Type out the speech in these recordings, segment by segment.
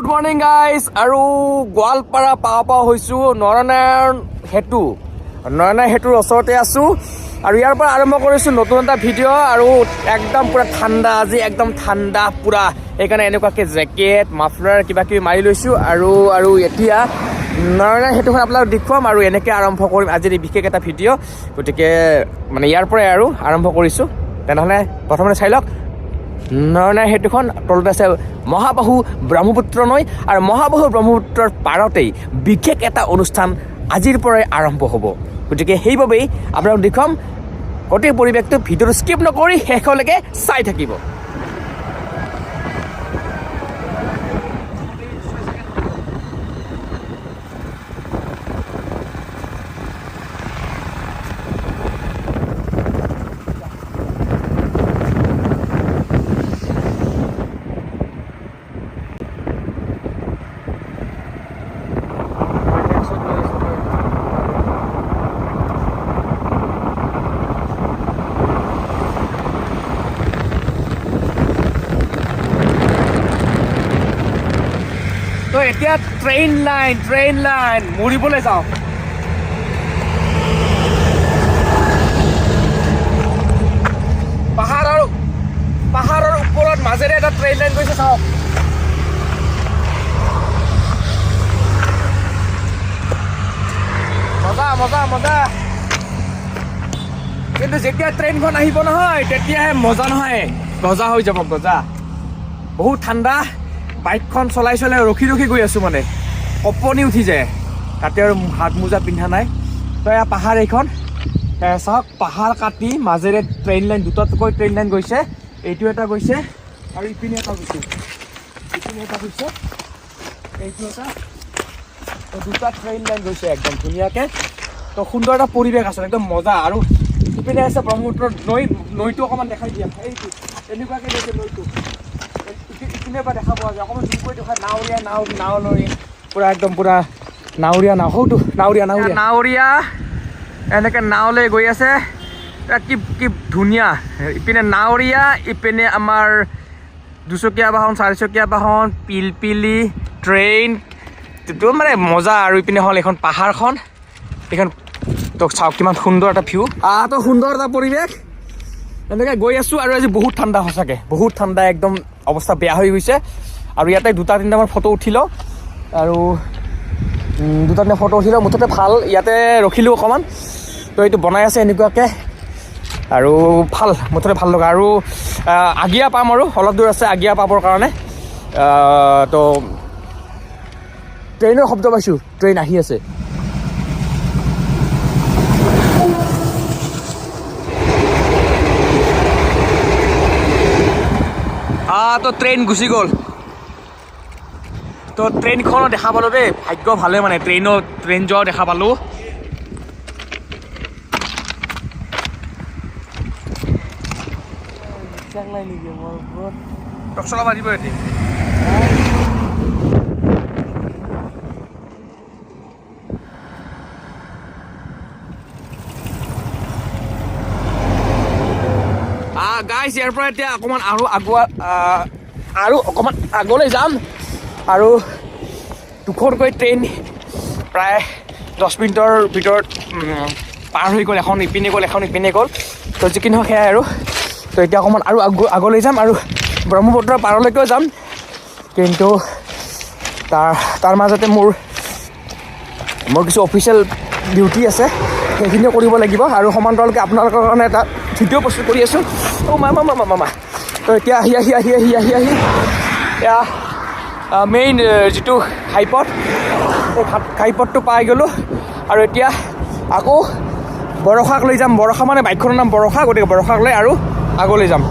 Good morning guys আৰু গোৱালপাৰা পাওঁ হৈছোঁ নৰনাৰায়ণ সেতুৰ ওচৰতে আছোঁ আৰু ইয়াৰ পৰা আৰম্ভ কৰিছোঁ নতুন এটা ভিডিঅ' আৰু একদম পুৰা ঠাণ্ডা আজি একদম ঠাণ্ডা পুৰা সেইকাৰণে এনেকুৱাকৈ জেকেট মাফলাৰ কিবা কিবি মাৰি লৈছোঁ আৰু এতিয়া নৰনাৰায়ণ সেতুখন আপোনালোকক দেখুৱাম আৰু এনেকৈ আৰম্ভ কৰিম আজিৰ বিশেষ এটা ভিডিঅ' গতিকে মানে ইয়াৰ পৰাই আৰু আৰম্ভ কৰিছোঁ তেনেহ'লে প্ৰথমতে চাই লওক নৰনাৰায়ণ সেতুখন তলতে আছে মহাবাহু ব্ৰহ্মপুত্ৰ নৈ আৰু মহাবাহু ব্ৰহ্মপুত্ৰৰ পাৰতেই বিশেষ এটা অনুষ্ঠান আজিৰ পৰাই আৰম্ভ হ'ব গতিকে সেইবাবেই আপোনালোক দেখুৱাম গোটেই পৰিৱেশটো ভিডিঅ'টো স্কিপ নকৰি শেষলৈকে চাই থাকিব তো এতিয়া ট্ৰেইন লাইন মৰিবলৈ যাওঁ পাহাৰৰ ওপৰত মাজেৰে এটা ট্ৰেইন লাইন গৈছে চাওক মজা কিন্তু যেতিয়া ট্ৰেইনখন আহিব নহয় তেতিয়াহে মজা নহয় গজা হৈ যাব গজা বহুত ঠাণ্ডা বাইকখন চলাই ৰখি গৈ আছোঁ মানে কঁপনি উঠি যায় তাতে আৰু হাত মোজা পিন্ধা নাই তো এয়া পাহাৰ এইখন চাওক পাহাৰ কাটি মাজেৰে ট্ৰেইন লাইন দুটাকৈ ট্ৰেইন লাইন গৈছে এইটো এটা গৈছে আৰু ইপিনে এটা গৈছে এইটো এটা দুটা ট্ৰেইন লাইন গৈছে একদম ধুনীয়াকৈ তো সুন্দৰ এটা পৰিৱেশ আছে একদম মজা আৰু ইপিনে আছে ব্ৰহ্মপুত্ৰৰ নৈটো অকণমান দেখাই দিয়া এইটো এনেকুৱাকৈ গৈছে নৈটো ইপিনে পৰা দেখা পোৱা যায় অকণমান জুম কৰি দেখায় নাও লৈ পূৰা একদম পূৰা নাৱৰীয়া নাও সৌটো নাৱৰীয়া এনেকৈ নাও লৈ গৈ আছে কি ধুনীয়া ইপিনে নাৱৰীয়া ইপিনে আমাৰ দুচকীয়া বাহন চাৰিচকীয়া বাহন পিলপিলি ট্ৰেইন এইটো মানে মজা আৰু ইপিনে হ'ল এইখন পাহাৰখন এইখন তোক চাওক কিমান সুন্দৰ এটা ভিউ তো সুন্দৰ এটা পৰিৱেশ এনেকৈ গৈ আছোঁ আৰু আজি বহুত ঠাণ্ডা সঁচাকৈ বহুত ঠাণ্ডা একদম অৱস্থা বেয়া হৈ গৈছে আৰু ইয়াতে দুটা তিনিটামান ফটো উঠিলোঁ আৰু মুঠতে ভাল ইয়াতে ৰখিলোঁ অকণমান তো এইটো বনাই আছে এনেকুৱাকৈ আৰু মুঠতে ভাল লগা আৰু আগিয়া পাম আৰু অলপ দূৰ আছে আগিয়া পাবৰ কাৰণে তো ট্ৰেইনৰ শব্দ পাইছোঁ ট্ৰেইন আহি আছে তো ট্ৰেইন গুচি গ'ল তো ট্ৰেইনখনো দেখা পালোঁ দেই ভাগ্য ভালে মানে ট্ৰেইন যোৱাও দেখা পালোঁ চলাব দিব এতিয়া গাইজ ইয়াৰ পৰা এতিয়া অকণমান আৰু অকণমান আগলৈ যাম আৰু দুখনকৈ ট্ৰেইন প্ৰায় 10 মিনিটৰ ভিতৰত পাৰ হৈ গ'ল এখন ইপিনে গ'ল তো যি কি নহওক সেয়াই আৰু তো এতিয়া অকণমান আৰু আগলৈ যাম আৰু ব্ৰহ্মপুত্ৰৰ পাৰলৈকেও যাম কিন্তু তাৰ মাজতে মোৰ কিছু অফিচিয়েল ডিউটি আছে সেইখিনিও কৰিব লাগিব আৰু সমান্তৰালকৈ আপোনালোকৰ কাৰণে এটা ভিডিঅ' প্ৰস্তুত কৰি আছোঁ মামা তো এতিয়া আহি এয়া মেইন যিটো ঘাইপথ সেই ঘাইপথটো পাই গ'লোঁ আৰু এতিয়া আকৌ বৰষাক লৈ যাম বৰষা মানে বাইকখনৰ নাম বৰষা গতিকে বৰষাক লৈ আৰু আগলৈ যাম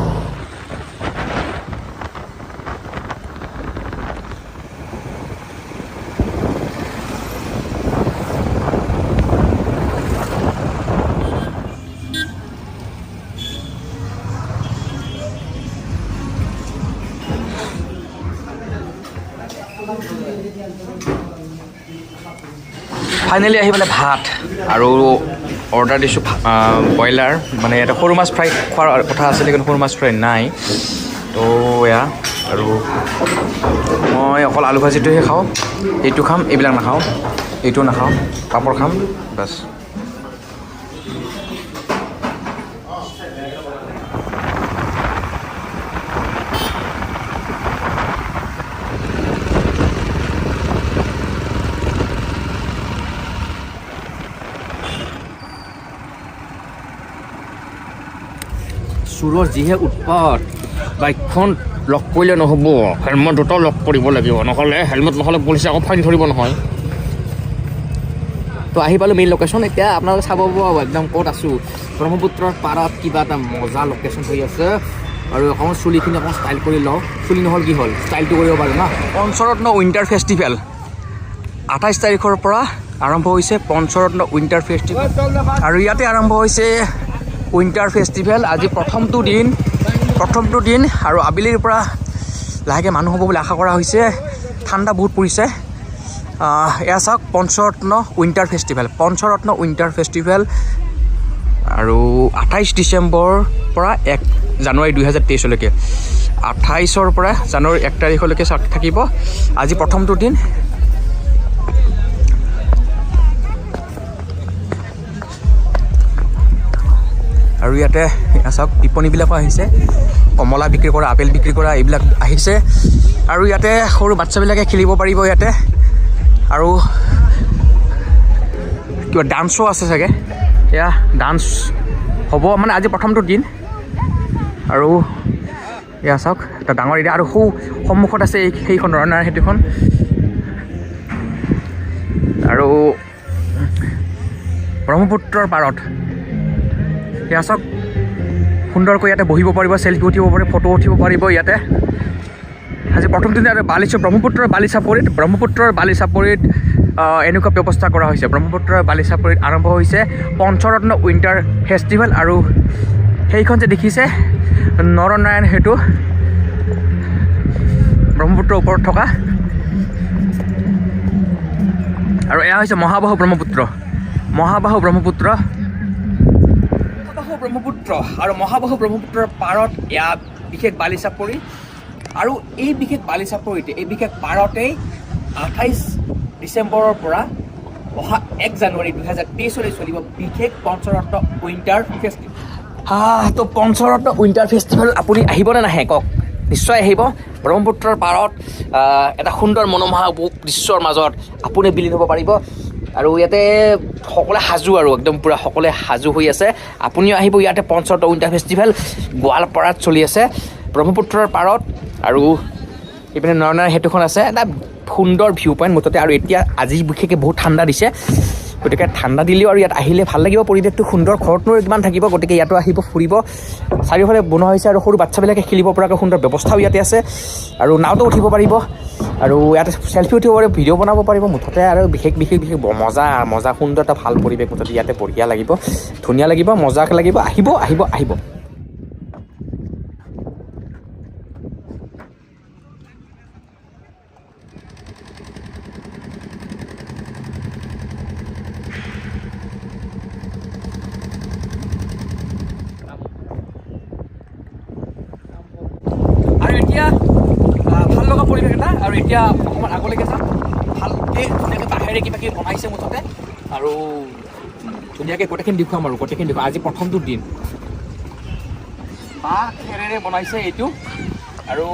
ফাইনেলি আহি মানে ভাত আৰু অৰ্ডাৰ দিছোঁ ব্ৰইলাৰ মানে এটা সৰু মাছ ফ্ৰাই খোৱাৰ কথা আছিলে কিন্তু সৰু মাছ ফ্ৰাই নাই তো এয়া আৰু মই অকল আলু ভাজিটোহে খাওঁ, এইটো খাম, এইবিলাক নাখাওঁ, এইটো নাখাওঁ, পাপৰ খাম বাছ। চোৰৰ যিহে উৎপাত, বাইকখন লক কৰিলে নহ'ব, হেলমেট দুটাও লক কৰিব লাগিব, নহ'লে হেলমেট নহ'লে পুলিচে আকৌ ফাইন ধৰিব নহয়। তো আহি পালোঁ মেইন লোকেশ্যন। এতিয়া আপোনালোকে চাব পাব একদম ক'ত আছোঁ, ব্ৰহ্মপুত্ৰৰ পাৰত কিবা এটা মজা লোকেশ্যন হৈ আছে। আৰু অকণমান চুলিখিনি অকণমান ষ্টাইল কৰি লওঁ, চুলি নহ'ল কি হ'ল, ষ্টাইলটো কৰিব পাৰোঁ না। পঞ্চৰত্ন উইণ্টাৰ ফেষ্টিভেল 28 তাৰিখৰ পৰা আৰম্ভ হৈছে পঞ্চৰত্ন উইণ্টাৰ ফেষ্টিভেল, আৰু ইয়াতে আৰম্ভ হৈছে উইণ্টাৰ ফেষ্টিভেল। আজি প্ৰথমটো দিন আৰু আবেলিৰ পৰা লাহেকৈ মানুহ হ'ব বুলি আশা কৰা হৈছে। ঠাণ্ডা বহুত পৰিছে। এয়া চাওক পঞ্চৰত্ন উইণ্টাৰ ফেষ্টিভেল আৰু 28 ডিচেম্বৰৰ পৰা 1 জানুৱাৰী 2023লৈকে, 28ৰ পৰা জানুৱাৰী 1 তাৰিখলৈকে থাকিব। আজি প্ৰথমটো দিন। আৰু ইয়াতে চাওক টিপনীবিলাকো আহিছে, কমলা বিক্ৰী কৰা, আপেল বিক্ৰী কৰা, এইবিলাক আহিছে। আৰু ইয়াতে সৰু বাচ্ছাবিলাকে খেলিব পাৰিব ইয়াতে। আৰু কিবা ডান্সো আছে চাগে, এয়া ডান্স হ'ব মানে আজি প্ৰথমটো দিন। আৰু এয়া চাওক এটা ডাঙৰ এৰিয়া, আৰু সন্মুখত আছে সেইখন নৰনাৰায়ণ সেতুখন। আৰু ব্ৰহ্মপুত্ৰৰ পাৰত এয়া চাওক সুন্দৰকৈ ইয়াতে বহিব পাৰিব, চেল্ফি উঠিব পাৰিব, ফটো উঠিব পাৰিব ইয়াতে। আজি প্ৰথম দিনা ব্ৰহ্মপুত্ৰৰ বালিচাপৰিত এনেকুৱা ব্যৱস্থা কৰা হৈছে। ব্ৰহ্মপুত্ৰৰ বালিচাপৰিত আৰম্ভ হৈছে পঞ্চৰত্ন উইণ্টাৰ ফেষ্টিভেল। আৰু সেইখন যে দেখিছে নৰনাৰায়ণ সেতু, ব্ৰহ্মপুত্ৰৰ ওপৰত থকা, আৰু এয়া হৈছে মহাবাহু ব্ৰহ্মপুত্ৰ। আৰু মহাবাহু ব্ৰহ্মপুত্ৰৰ পাৰত এয়া বিশেষ বালিচাপৰি। আৰু এই বিশেষ পাৰতেই 28 ডিচেম্বৰৰ পৰা অহা 1 জানুৱাৰী 2023লৈ চলিব বিশেষ পঞ্চৰত্ন উইণ্টাৰ ফেষ্টিভেল। তো পঞ্চৰত্ন উইণ্টাৰ ফেষ্টিভেল আপুনি আহিবনে নাহে কওক? নিশ্চয় আহিব। ব্ৰহ্মপুত্ৰৰ পাৰত এটা সুন্দৰ মনোমোহা দৃশ্যৰ মাজত আপুনি বিলীন হ'ব পাৰিব। আৰু ইয়াতে সকলোৱে সাজু, আৰু একদম পূৰা সকলোৱে সাজু হৈ আছে। আপুনিও আহিব। ইয়াতে পঞ্চৰত্ন উইণ্টাৰ ফেষ্টিভেল গোৱালপাৰাত চলি আছে ব্ৰহ্মপুত্ৰৰ পাৰত। আৰু এইপিনে নৰনাৰায়ণ সেতুখন আছে, এটা সুন্দৰ ভিউ পইণ্ট মুঠতে। আৰু এতিয়া আজি বিশেষকৈ বহুত ঠাণ্ডা দিছে, গতিকে ঠাণ্ডা দিলেও আৰু ইয়াত আহিলে ভাল লাগিব, পৰিৱেশটো সুন্দৰ। ঘৰতনো কিমান থাকিব, গতিকে ইয়াতো আহিব, ফুৰিব। চাৰিওফালে বনোৱা হৈছে, আৰু সৰু বাচ্ছাবিলাকে খেলিব পৰাকৈ সুন্দৰ ব্যৱস্থাও ইয়াতে আছে। আৰু নাওতো উঠিব পাৰিব, আৰু ইয়াতে চেল্ফি উঠিব পাৰিব, ভিডিঅ' বনাব পাৰিব মুঠতে। আৰু বিশেষ মজা সুন্দৰ এটা ভাল পৰিৱেশ মুঠতে ইয়াতে বঢ়িয়া লাগিব, ধুনীয়া লাগিব, মজাক লাগিব। আহিব। আৰু এতিয়া ভাল লগা পৰিৱেশ এটা। আৰু এতিয়া অকণমান আগলৈকে যাম, ধুনীয়াকৈ বাঁহেৰে কিবা কিবি বনাইছে মুঠতে, আৰু ধুনীয়াকৈ গোটেইখিনি দেখুৱাম। আজি প্ৰথমটো দিন বাঁহ খেৰেৰে বনাইছে এইটো, আৰু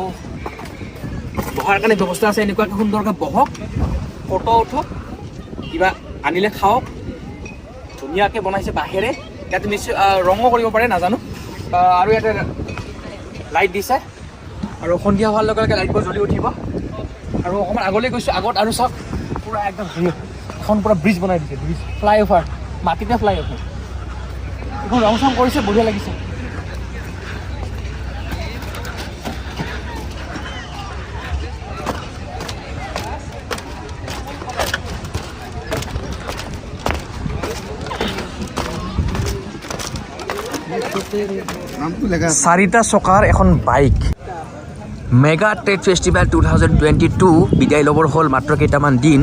বহাৰ কাৰণে ব্যৱস্থা আছে। এনেকুৱাকৈ সুন্দৰকৈ বহক, ফটো উঠক, কিবা আনিলে খাওক। ধুনীয়াকৈ বনাইছে বাঁহেৰে। ইয়াতে নিশ্চয় ৰঙো কৰিব পাৰে, নাজানো। আৰু ইয়াতে লাইট দিছে, আৰু সন্ধিয়া হোৱাৰ লগে লগে লাইটবোৰ জ্বলি উঠিব। আৰু অকণমান আগলৈ গৈছোঁ, আগত আৰু চাওক পূৰা একদম এখন পূৰা ব্ৰিজ বনাই দিছে, ফ্লাইঅভাৰ, মাটিতে ফ্লাইঅভাৰ। এখন ৰং চং কৰিছে, বঢ়িয়া লাগিছে। চাৰিটা চকাৰ এখন বাইক। মেগা ট্ৰেড ফেষ্টিভেল 2022 বিদায় ল'বৰ হ'ল মাত্ৰ কেইটামান দিন,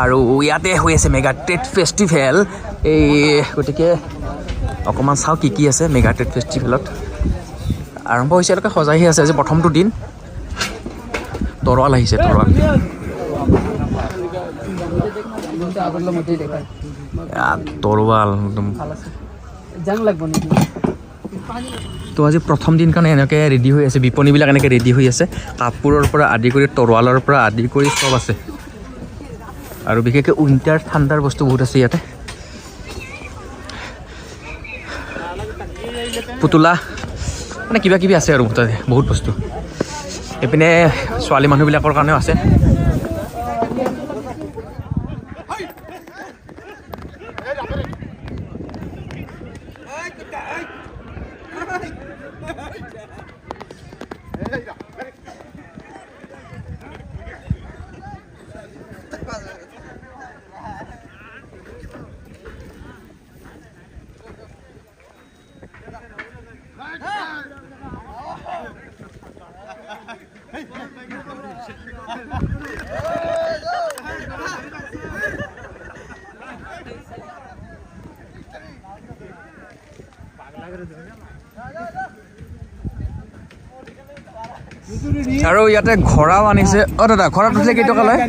আৰু ইয়াতে হৈ আছে মেগা ট্ৰেড ফেষ্টিভেল। গতিকে অকণমান চাওঁ কি আছে মেগা ট্ৰেড ফেষ্টিভেলত। আৰম্ভ হৈছে এতিয়ালৈকে সজাইহে আছে আজি প্ৰথমটো দিন তৰোৱাল আহিছে তৰোৱাল তৰোৱাল একদম তো আজি প্ৰথম দিন কাৰণে এনেকৈ ৰেডি হৈ আছে বিপণীবিলাক এনেকৈ ৰেডি হৈ আছে কাপোৰৰ পৰা আদি কৰি তৰোৱালৰ পৰা আদি কৰি চব আছে আৰু বিশেষকৈ উইণ্টাৰ ঠাণ্ডাৰ বস্তু বহুত আছে ইয়াতে পুতলা মানে কিবা কিবি আছে আৰু তাতে বহুত বস্তু এইপিনে ছোৱালী মানুহবিলাকৰ কাৰণেও আছে আৰু ইয়াতে ঘোঁৰাও আনিছে অ দাদা ঘোঁৰাত উঠিলে কেইটকা লয়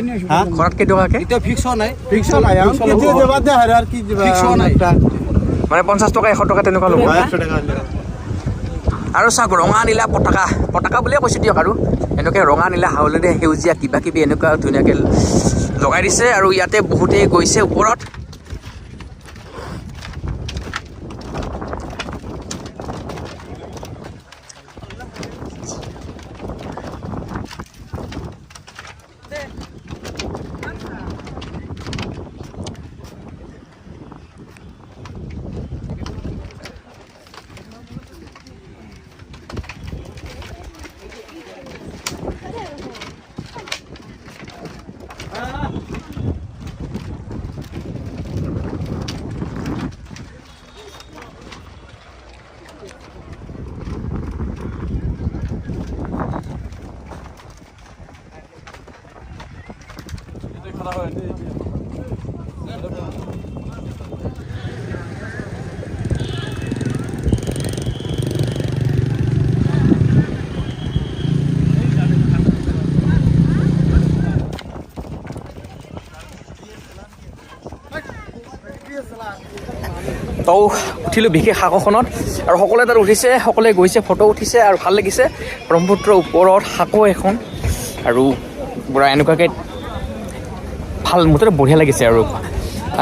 ঘোঁৰাত কেইটকাকে মানে 50 টকা 100 টকা তেনেকুৱা ল'ব আৰু চাওক ৰঙা নীলা পতাকা বুলিয়ে কৈছোঁ দিয়ক আৰু এনেকৈ ৰঙা নীলা হালধীয়া সেউজীয়া কিবা কিবি এনেকুৱা ধুনীয়াকৈ লগাই দিছে আৰু ইয়াতে বহুতেই গৈছে ওপৰত তো উঠিলোঁ বিশেষ সাঁকোখনত আৰু সকলোৱে তাত উঠিছে সকলোৱে গৈছে ফটো উঠিছে আৰু ভাল লাগিছে ব্ৰহ্মপুত্ৰৰ ওপৰত সাঁকো এখন আৰু পুৰা এনেকুৱাকৈ ভাল মুঠতে বঢ়িয়া লাগিছে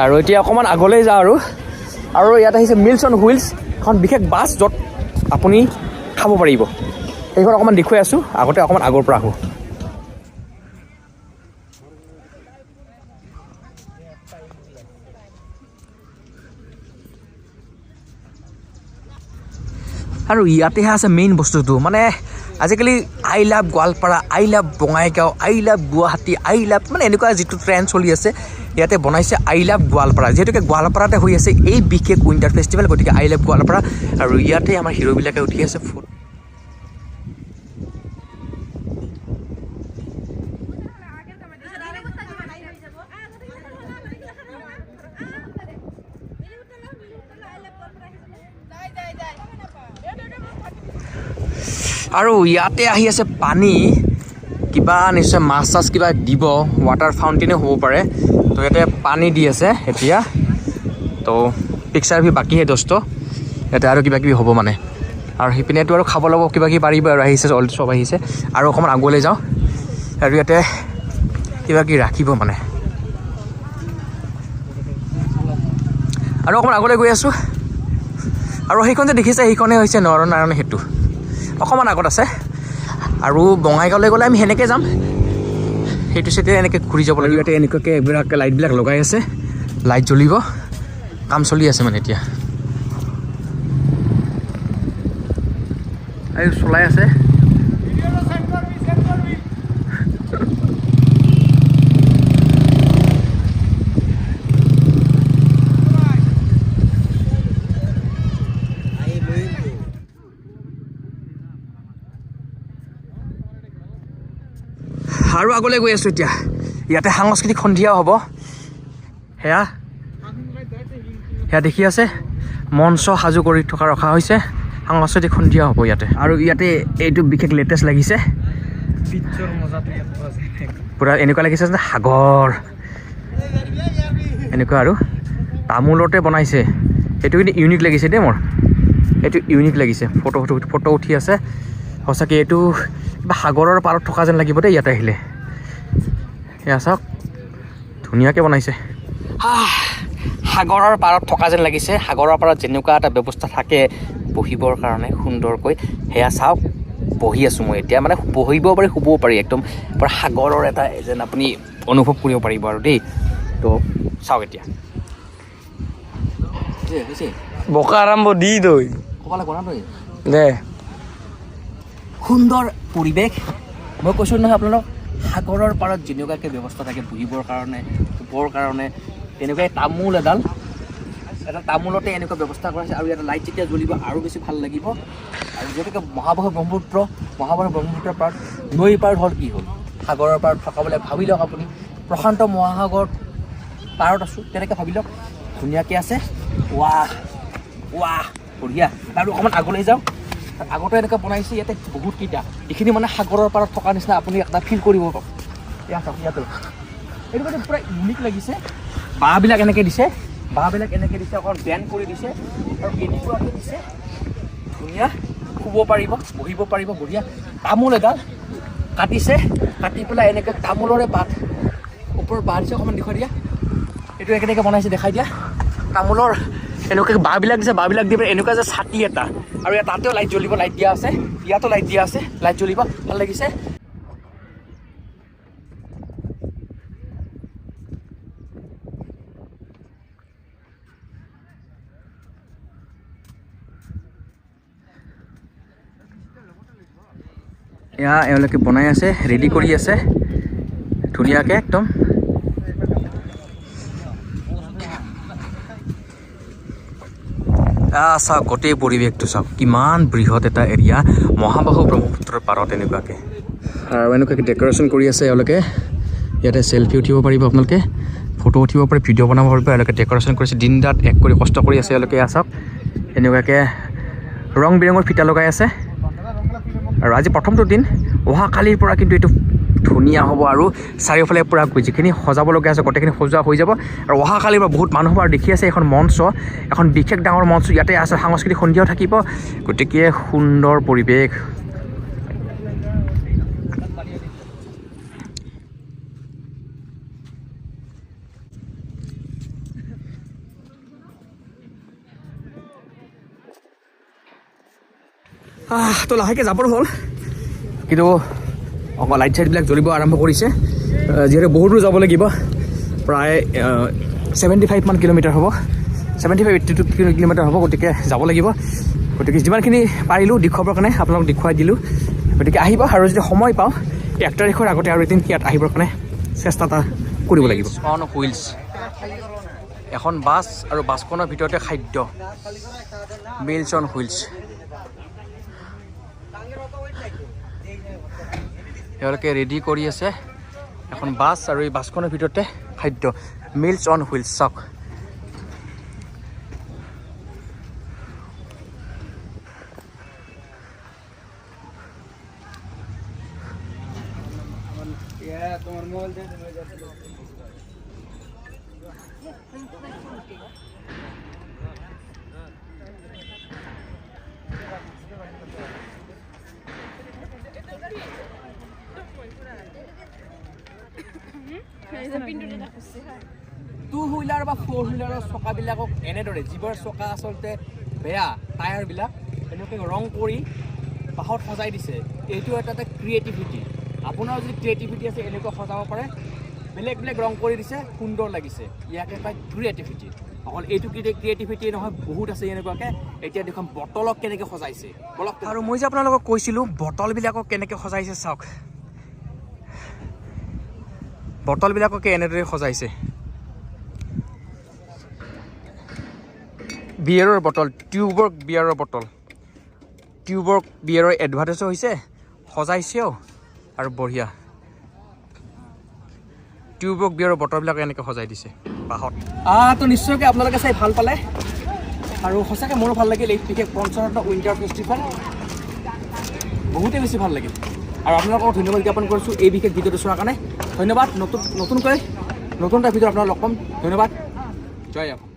আৰু এতিয়া অকণমান আগলৈ যাওঁ আৰু ইয়াত আহিছে মিলছ অন হুইলছ এখন বিশেষ বাছ য'ত আপুনি খাব পাৰিব সেইখন অকণমান দেখুৱাই আছোঁ আগতে অকণমান আগৰ পৰা আহোঁ আৰু ইয়াতেহে আছে মেইন বস্তুটো মানে আজিকালি I love Goalpara I love Bongaigaon I love Guwahati I love মানে এনেকুৱা যিটো ট্ৰেণ্ড চলি আছে ইয়াতে বনাইছে আই লাভ গোৱালপাৰা যিহেতুকে গোৱালপাৰাতে হৈ আছে এই বিশেষ উইণ্টাৰ ফেষ্টিভেল গতিকে আই লাভ গোৱালপাৰা আৰু ইয়াতে আমাৰ হিৰোবিলাকে উঠি আছে আৰু ইয়াতে আহি আছে পানী কিবা নিশ্চয় মাছ চাছ কিবা দিব ৱাটাৰ ফাউণ্টেইনে হ'ব পাৰে তো ইয়াতে পানী দি আছে এতিয়া তো পিকচাৰ ভি বাকীহে দোস্ত ইয়াতে আৰু কিবা কিবি হ'ব মানে আৰু সিপিনেতো আৰু খাব ল'ব কিবা কিবি পাৰিব আৰু আহিছে অলৰেডি চব আহিছে আৰু অকণমান আগুৱাই যাওঁ আৰু ইয়াতে কিবা কিবি ৰাখিব মানে আৰু অকণমান আগলৈ গৈ আছোঁ আৰু সেইখন যে দেখিছে সেইখনেই হৈছে নৰনাৰায়ণ সেতু অকণমান আগত আছে আৰু বঙাইগাঁৱলৈ গ'লে আমি সেনেকৈ যাম সেইটো চাইডে এনেকৈ ঘূৰি যাব লাগিব ইয়াতে এনেকুৱাকৈ এইবিলাক লাইটবিলাক লগাই আছে লাইট জ্বলিব কাম চলি আছে মানে এতিয়া আৰু চলাই আছে আৰু আগলৈ গৈ আছোঁ এতিয়া ইয়াতে সাংস্কৃতিক সন্ধিয়া হ'ব সেয়া দেখি আছে মঞ্চ সাজু কৰি ৰখা হৈছে সাংস্কৃতিক সন্ধিয়া হ'ব ইয়াতে আৰু ইয়াতে এইটো বিশেষ লেটেষ্ট লাগিছে পূৰা এনেকুৱা লাগিছে যে সাগৰ এনেকুৱা আৰু তামোলতে বনাইছে এইটো কিন্তু ইউনিক লাগিছে দেই মোৰ এইটো ইউনিক লাগিছে ফটো উঠি আছে সঁচাকৈ এইটো কিবা সাগৰৰ পাৰত থকা যেন লাগিব দেই ইয়াতে আহিলে এয়া চাওক ধুনীয়াকৈ বনাইছে সাগৰৰ পাৰত থকা যেন লাগিছে সাগৰৰ পাৰত যেনেকুৱা এটা ব্যৱস্থা থাকে বহিবৰ কাৰণে সুন্দৰকৈ সেয়া চাওক বহি আছোঁ মই এতিয়া মানে বহিব পাৰি শুবও পাৰি একদম পূৰা সাগৰৰ এটা যেন আপুনি অনুভৱ কৰিব পাৰিব আৰু দেই তো চাওক এতিয়া বোকা আৰম্ভ দি দৈ ক'বলৈ কোৱা তই দে সুন্দৰ পৰিৱেশ মই কৈছোঁ নহয় আপোনালোক সাগৰৰ পাৰত যেনেকুৱাকৈ ব্যৱস্থা থাকে বহিবৰ কাৰণে শুবৰ কাৰণে তেনেকুৱাই তামোল এটা তামোলতে এনেকুৱা ব্যৱস্থা কৰা হৈছে আৰু ইয়াতে লাইট যেতিয়া জ্বলিব আৰু বেছি ভাল লাগিব আৰু যিহেতুকে মহাবাহু ব্ৰহ্মপুত্ৰৰ পাৰত নৈৰ পাৰত হ'ল কি হ'ল সাগৰৰ পাৰত থকা বুলি ভাবি লওক আপুনি প্ৰশান্ত মহাসাগৰ পাৰত আছোঁ তেনেকৈ ভাবি লওক ধুনীয়াকৈ আছে ৱাহ ৱাহ বঢ়িয়া আৰু অকণমান আগলৈ যাওঁ আগতে এনেকৈ বনাইছে ইয়াতে বহুতকেইটা এইখিনি মানে সাগৰৰ পাৰত থকা নিচিনা আপুনি এটা ফিল কৰিব পাব ইয়াত চাওক ইয়াতো এইটো মানে পূৰা ইউনিক লাগিছে বাঁহবিলাক এনেকৈ দিছে অকণ বেণ্ড কৰি দিছে আৰু এনেকুৱাকৈ দিছে ধুনীয়া শুব পাৰিব বহিব পাৰিব বঢ়িয়া তামোল এডাল কাটিছে কাটি পেলাই এনেকৈ তামোলৰে পাত ওপৰত বাঁহ দিছে অকণমান দেখুৱাই দিয়া এইটো কেনেকৈ বনাইছে দেখাই দিয়া তামোলৰ এনেকুৱাকৈ বাঁহবিলাক দিছে বাঁহবিলাক দি পেলাই এনেকুৱা যে ছাতি এটা আৰু তাতেও লাইট জ্বলিব লাইট দিয়া আছে ইয়াতো লাইট দিয়া আছে লাইট জ্বলিব ভাল লাগিছে এয়া এওঁলোকে বনাই আছে ৰেডি কৰি আছে ধুনীয়াকৈ একদম চাওক গোটেই পৰিৱেশটো চাওক কিমান বৃহৎ এটা এৰিয়া মহাবাহু ব্ৰহ্মপুত্ৰৰ পাৰত এনেকুৱাকৈ আৰু এনেকুৱাকৈ ডেক'ৰেশ্যন কৰি আছে এওঁলোকে ইয়াতে চেলফি উঠিব পাৰিব আপোনালোকে ফটো উঠিব পাৰে ভিডিঅ' বনাব পাৰিব এওঁলোকে ডেক'ৰেশ্যন কৰিছে দিন ৰাত এক কৰি কষ্ট কৰি আছে এওঁলোকে চাওক এনেকুৱাকৈ ৰং বিৰঙৰ ফিটা লগাই আছে আৰু আজি প্ৰথমটো দিন অহাকালিৰ পৰা কিন্তু এইটো ধুনীয়া হ'ব আৰু চাৰিওফালে পূৰা যিখিনি সজাবলগীয়া আছে গোটেইখিনি সজোৱা হৈ যাব আৰু অহাকালিৰ পৰা বহুত মানুহ আৰু দেখি আছে এখন মঞ্চ এখন বিশেষ ডাঙৰ মঞ্চ ইয়াতে আছে সাংস্কৃতিক সন্ধিয়াও থাকিব গতিকে সুন্দৰ পৰিৱেশ তো লাহেকৈ যাবৰ হ'ল কিন্তু অকল লাইট চাইটবিলাক জ্বলিব আৰম্ভ কৰিছে যিহেতু বহুত দূৰ যাব লাগিব প্ৰায় 75 মান কিলোমিটাৰ হ'ব 75-82 কিলোমিটাৰ হ'ব গতিকে যাব লাগিব গতিকে যিমানখিনি পাৰিলোঁ দেখুৱাবৰ কাৰণে আপোনালোকক দেখুৱাই দিলোঁ গতিকে আহিব আৰু যদি সময় পাওঁ 1 তাৰিখৰ আগতে আৰু এদিন ইয়াত আহিবৰ কাৰণে চেষ্টা এটা কৰিব লাগিব অন হুইলছ এখন বাছ আৰু বাছখনৰ ভিতৰতে খাদ্য মিলছ অন হুইলছ এওঁলোকে ৰেডি কৰি আছে এখন বাছ আৰু এই বাছখনৰ ভিতৰতে খাদ্য মিলছ অন হুইলছ চাওক টু হুইলাৰ বা 4 হুইলাৰৰ চকাবিলাকক এনেদৰে যিবোৰ চকা আচলতে বেয়া টায়াৰবিলাক এনেকৈ ৰং কৰি বাঁহত সজাই দিছে এইটো এটা ক্ৰিয়েটিভিটি আপোনাৰ যদি ক্ৰিয়েটিভিটি আছে এনেকুৱা সজাব পাৰে বেলেগ বেলেগ ৰং কৰি দিছে সুন্দৰ লাগিছে ইয়াকে কয় ক্ৰিয়েটিভিটি অকল এইটো ক্ৰিয়েটিভিটি নহয় বহুত আছে এনেকুৱাকৈ এতিয়া দেখোন বটলক কেনেকৈ সজাইছে বলক আৰু মই যে আপোনালোকক কৈছিলোঁ বটলবিলাকক কেনেকৈ সজাইছে চাওক বটলবিলাককে এনেদৰে সজাইছে বিয়েৰৰ বটল টিউবৰ্গ বিয়েৰৰ বটল টিউবৰ্গ বিয়েৰৰ এডভাৰ্টাইজো হৈছে সজাইছেও আৰু বঢ়িয়া টিউবৰ্গ বিয়েৰৰ বটলবিলাক এনেকৈ সজাই দিছে বাঁহত তো নিশ্চয়কৈ আপোনালোকে চাই ভাল পালে আৰু সঁচাকৈ মোৰো ভাল লাগিল এই বিশেষ পঞ্চৰত্ন উইণ্টাৰ ফেষ্টিভেল বহুতেই বেছি ভাল লাগিল আৰু আপোনালোকক ধন্যবাদ জ্ঞাপন কৰিছোঁ এই বিশেষ ভিডিঅ'টো চোৱাৰ কাৰণে ধন্যবাদ নতুনকৈ নতুন এটা ভিডিঅ' আপোনালোক লগ পাম ধন্যবাদ জয় অসম